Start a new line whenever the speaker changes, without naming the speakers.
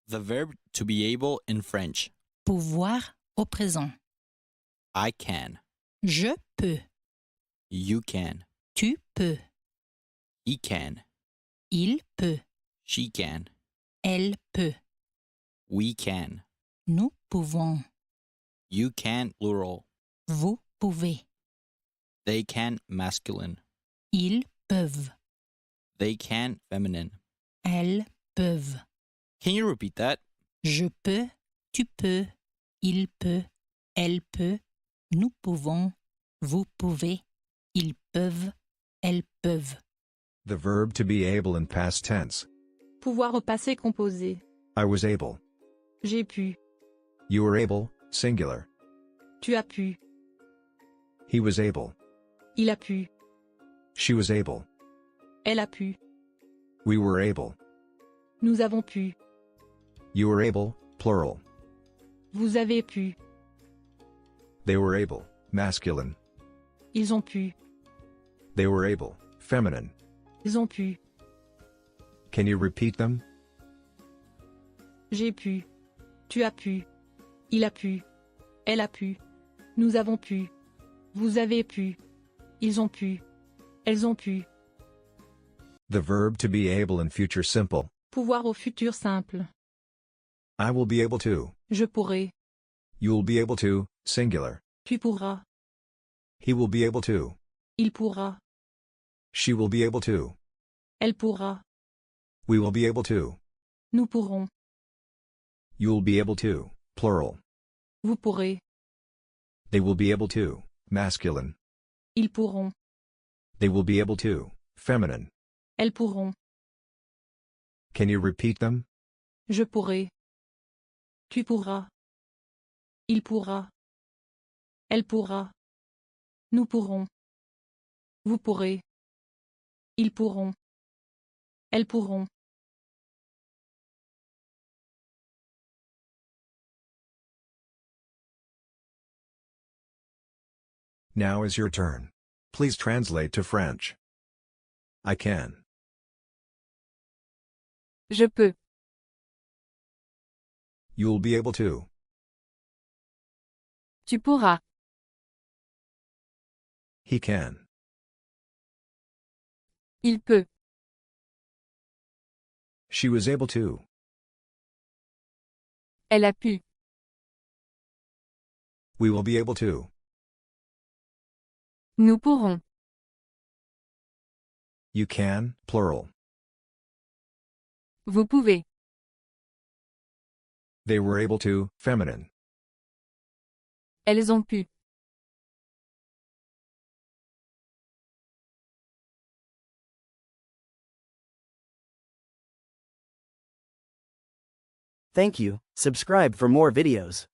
The verb to be able in French.
Pouvoir au présent.
I can.
Je peux.
You can.
Tu peux.
He can.
Il peut.
She can.
Elle peut.
We can.
Nous pouvons.
You can plural.
Vous pouvez.
They can masculine.
Ils peuvent.
They can feminine.
Elles peuvent.
Can you repeat that?
Je peux. Tu peux. Il peut. Elle peut. Nous pouvons. Vous pouvez. Ils peuvent. Elles peuvent.
The verb to be able in past tense.
Pouvoir au passé composé.
I was able.
J'ai pu.
You were able, singular.
Tu as pu.
He was able.
Il a pu.
She was able.
Elle a pu.
We were able.
Nous avons pu.
You were able, plural.
Vous avez pu.
They were able, masculine.
Ils ont pu.
They were able, feminine.
Ils ont pu.
Can you repeat them?
J'ai pu. Tu as pu. Il a pu. Elle a pu. Nous avons pu. Vous avez pu. Ils ont pu. Elles ont pu.
The verb to be able in future simple.
Pouvoir au futur simple.
I will be able to.
Je pourrai.
You'll be able to, singular.
Tu pourras.
He will be able to.
Il pourra.
She will be able to.
Elle pourra.
We will be able to.
Nous pourrons.
You'll be able to, plural.
Vous pourrez.
They will be able to, masculine.
Ils pourront.
They will be able to, feminine.
Elles pourront.
Can you repeat them?
Je pourrai. Tu pourras. Il pourra. Elle pourra. Nous pourrons. Vous pourrez. Ils pourront. Elles pourront.
Now is your turn. Please translate to French. I can.
Je peux.
You'll be able to.
Tu pourras.
He can.
Il peut.
She was able to.
Elle a pu.
We will be able to.
Nous pourrons.
You can, plural.
Vous pouvez.
They were able to, feminine.
Elles ont pu.
Thank you. Subscribe for more videos.